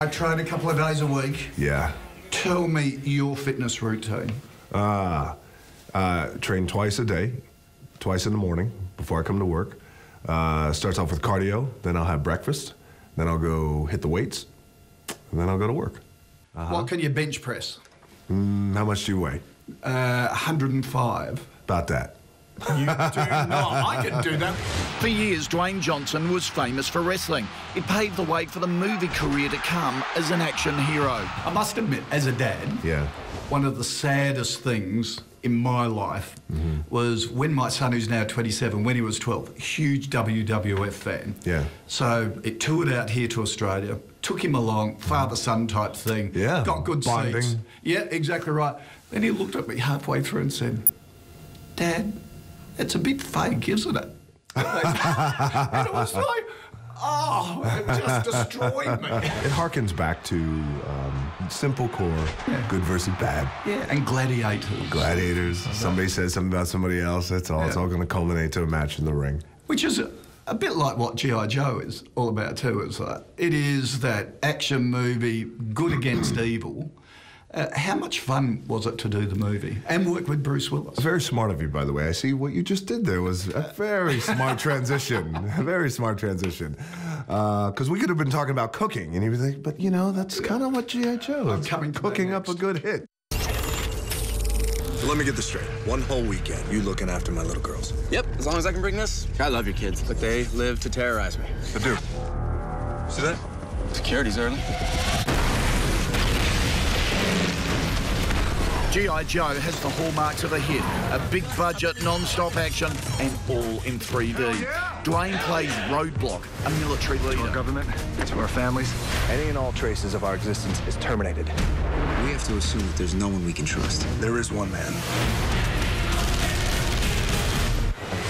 I train a couple of days a week. Yeah. Tell me your fitness routine. Train twice a day, twice in the morning before I come to work. Starts off with cardio, then I'll have breakfast, then I'll go hit the weights, and then I'll go to work. What can you bench press? How much do you weigh? 105. About that. You do not. I can do that. For years, Dwayne Johnson was famous for wrestling. It paved the way for the movie career to come as an action hero. I must admit, as a dad, one of the saddest things in my life was when my son, who's now 27, when he was 12, huge WWF fan. Yeah. So it toured out here to Australia, took him along, father-son type thing. Yeah. Got good Bonding. seats. Yeah, exactly right. Then he looked at me halfway through and said, "Dad, it's a bit fake, isn't it?" And it was like, oh, it just destroyed me. It harkens back to simple core, good versus bad. Yeah, and gladiators. Gladiators. Somebody says something about somebody else. That's all. It's all going to culminate to a match in the ring. Which is a bit like what G.I. Joe is all about too. Is that it is that action movie, good against evil. How much fun was it to do the movie and work with Bruce Willis? Very smart of you, by the way. I see what you just did there was a very smart transition. A very smart transition. Because we could have been talking about cooking, and he was like, but you know, that's kind of what G.I. Joe is. Cooking up a good hit. So let me get this straight. One whole weekend, you looking after my little girls. Yep, as long as I can bring this. I love your kids, but they live to terrorize me. But dude, see that? Security's early. G.I. Joe has the hallmarks of a hit, a big budget, non-stop action, and all in 3D. Dwayne plays Roadblock, a military leader. To our government, to our families, any and all traces of our existence is terminated. We have to assume that there's no one we can trust. There is one man.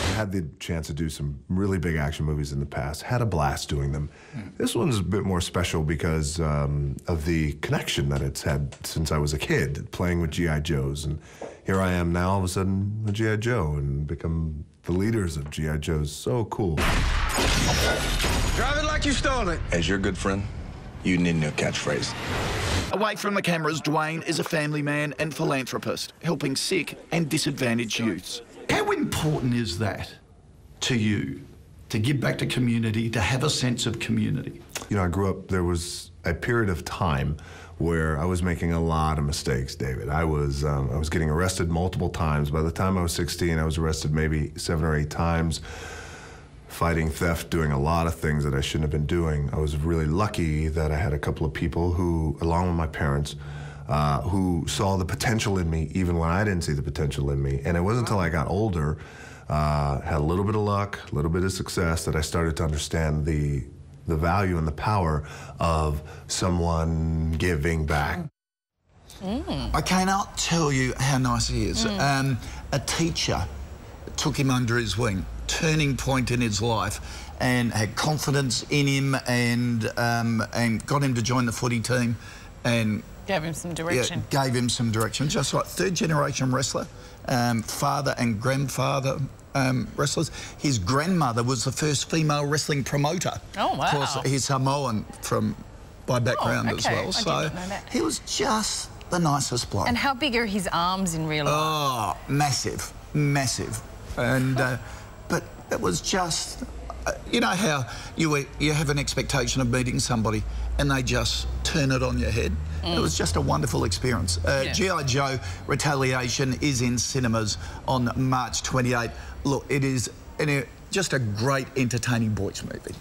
I had the chance to do some really big action movies in the past. Had a blast doing them. This one's a bit more special because of the connection that it's had since I was a kid, playing with G.I. Joes. And here I am now, all of a sudden, a G.I. Joe, and become the leaders of G.I. Joes. So cool. Drive it like you stole it. As your good friend, you need a new catchphrase. Away from the cameras, Dwayne is a family man and philanthropist, helping sick and disadvantaged youths. How important is that to you, to give back to community, to have a sense of community? You know, I grew up, there was a period of time where I was making a lot of mistakes, David. I was getting arrested multiple times. By the time I was 16, I was arrested maybe 7 or 8 times, fighting theft, doing a lot of things that I shouldn't have been doing. I was really lucky that I had a couple of people who, along with my parents, who saw the potential in me even when I didn't see the potential in me. And it wasn't until I got older, had a little bit of luck, a little bit of success, that I started to understand the value and the power of someone giving back. I cannot tell you how nice he is. A teacher took him under his wing, turning point in his life, and had confidence in him, and got him to join the footy team, and gave him some direction. Yeah, gave him some direction. Just like third-generation wrestler, father and grandfather wrestlers. His grandmother was the first female wrestling promoter. Oh, wow. Of course, he's Samoan by background as well. I So didn't know that. he was just the nicest bloke. And how big are his arms in real life? Oh, massive, massive. And but it was just, you know how you have an expectation of meeting somebody and they just turn it on your head? It was just a wonderful experience. G.I. Joe Retaliation is in cinemas on March 28. Look, it is just a great, entertaining boys movie.